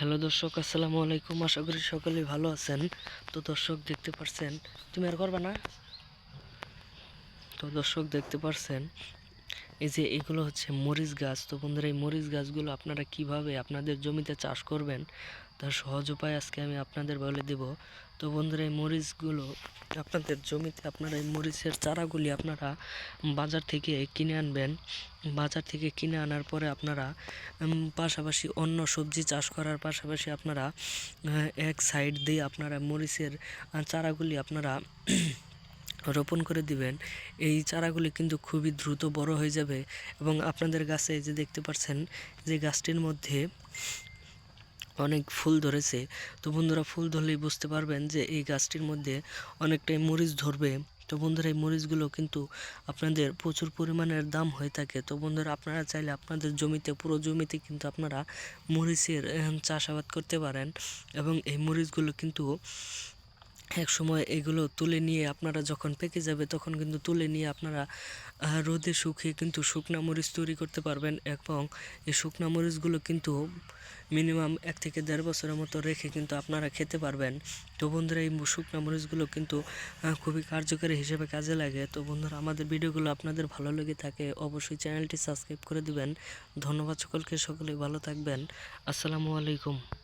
Hello দর্শক, আসসালামু আলাইকুম। আশা করি সকলেই ভালো আছেন। তো দর্শক দেখতে পারছেন, তুমি আর করবা না। তো দর্শক দেখতে পারছেন এই যে এগুলো হচ্ছে মরিচ গাছ। তো বন্ধুরা, এই মরিচ গাছগুলো আপনারা কিভাবে আপনাদের জমিতে চাষ করবেন তার সহজ উপায় আজকে আমি আপনাদের বলে দেব। তো বন্ধুরা, এই মরিচগুলো আপনাদের জমিতে আপনারা এই মরিচের চারাগুলি আপনারা বাজার থেকে কিনে আনবেন। বাজার থেকে কিনে আনার পরে আপনারা পাশাপাশি অন্য সবজি চাষ করার পাশাপাশি আপনারা এক সাইড দিয়ে আপনারা মরিচের চারাগুলি আপনারা রোপণ করে দিবেন। এই চারাগুলি কিন্তু খুবই দ্রুত বড় হয়ে যাবে এবং আপনাদের গাছে যে দেখতে পাচ্ছেন যে গাছটির মধ্যে অনেক ফুল ধরেছে। তো বন্ধুরা, ফুল ধরলেই বুঝতে পারবেন যে এই গাছটির মধ্যে অনেকটাই মরিচ ধরবে। তো বন্ধুরা, এই মরিচগুলো কিন্তু আপনাদের প্রচুর পরিমাণের দাম হয়ে থাকে। তো বন্ধুরা, আপনারা চাইলে আপনাদের জমিতে পুরো জমিতে কিন্তু আপনারা মরিচের চাষাবাদ করতে পারেন এবং এই মরিচগুলো কিন্তু এক সময় এগুলো তুলে নিয়ে আপনারা যখন পেকে যাবে তখন কিন্তু তুলে নিয়ে আপনারা রোদে শুকিয়ে কিন্তু শুকনা মরিচ তৈরি করতে পারবেন এবং এই শুকনা মরিচগুলো কিন্তু মিনিমাম 1 থেকে 1.5 বছরের মতো রেখে কিন্তু আপনারা খেতে পারবেন। তো বন্ধুরা, এই শুকনা মরিচগুলো কিন্তু খুবই কার্যকরী হিসেবে কাজে লাগে। তো বন্ধুরা, আমাদের ভিডিওগুলো আপনাদের ভালো লেগে থাকে অবশ্যই চ্যানেলটি সাবস্ক্রাইব করে দিবেন। ধন্যবাদ সকলকে, সকলেই ভালো থাকবেন। আসসালামু আলাইকুম।